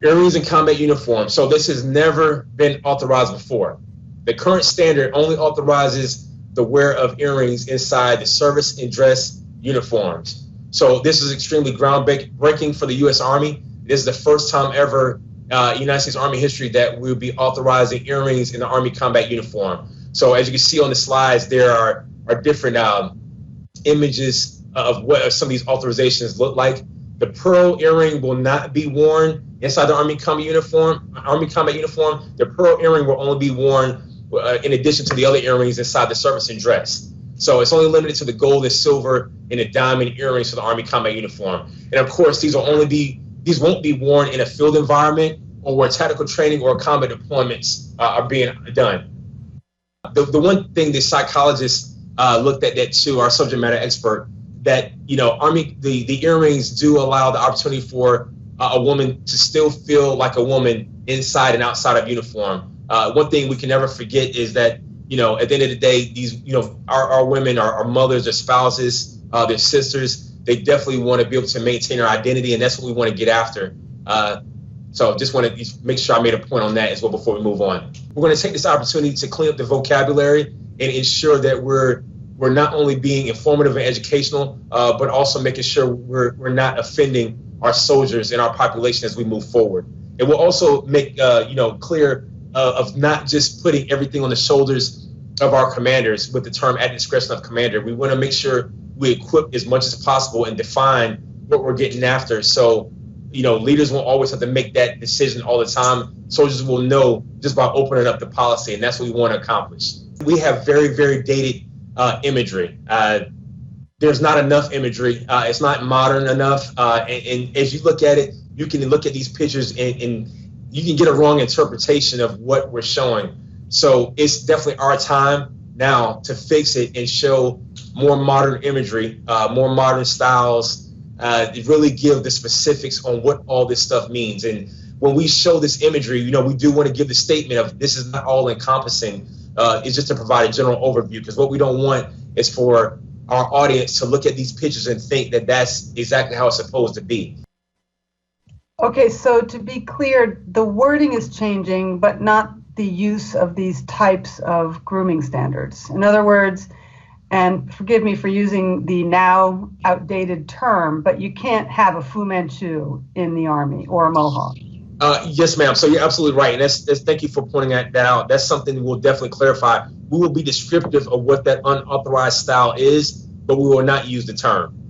Earrings and combat uniform. So this has never been authorized before. The current standard only authorizes the wear of earrings inside the service and dress uniforms. So this is extremely groundbreaking for the U.S. Army. This is the first time ever United States Army history that we'll be authorizing earrings in the Army combat uniform. So as you can see on the slides, there are different images of what some of these authorizations look like. The pearl earring will not be worn inside the Army combat uniform. The pearl earring will only be worn in addition to the other earrings inside the service and dress. So it's only limited to the gold and silver and the diamond earrings for the Army combat uniform. And of course, these won't be worn in a field environment or where tactical training or combat deployments are being done. The one thing the psychologists looked at that too, our subject matter expert, that the earrings do allow the opportunity for a woman to still feel like a woman inside and outside of uniform. One thing we can never forget is that, at the end of the day, these, our women, our mothers, their spouses, their sisters, they definitely want to be able to maintain their identity, and that's what we want to get after. So just want to make sure I made a point on that as well before we move on. We're going to take this opportunity to clean up the vocabulary and ensure that we're not only being informative and educational, but also making sure we're not offending our soldiers and our population as we move forward. It will also make clear of not just putting everything on the shoulders of our commanders with the term at the discretion of commander. We want to make sure we equip as much as possible and define what we're getting after. So, leaders won't always have to make that decision all the time. Soldiers will know just by opening up the policy, and that's what we want to accomplish. We have very, very dated imagery. There's not enough imagery. It's not modern enough. And as you look at it, you can look at these pictures and you can get a wrong interpretation of what we're showing. So it's definitely our time now to fix it and show more modern imagery, more modern styles, really give the specifics on what all this stuff means. And when we show this imagery, we do want to give the statement of this is not all encompassing. It's just to provide a general overview, because what we don't want is for our audience to look at these pictures and think that that's exactly how it's supposed to be. Okay, so to be clear, the wording is changing, but not the use of these types of grooming standards. In other words, and forgive me for using the now outdated term, but you can't have a Fu Manchu in the Army or a Mohawk. Yes, ma'am. So you're absolutely right. And thank you for pointing that out. That's something we'll definitely clarify. We will be descriptive of what that unauthorized style is, but we will not use the term.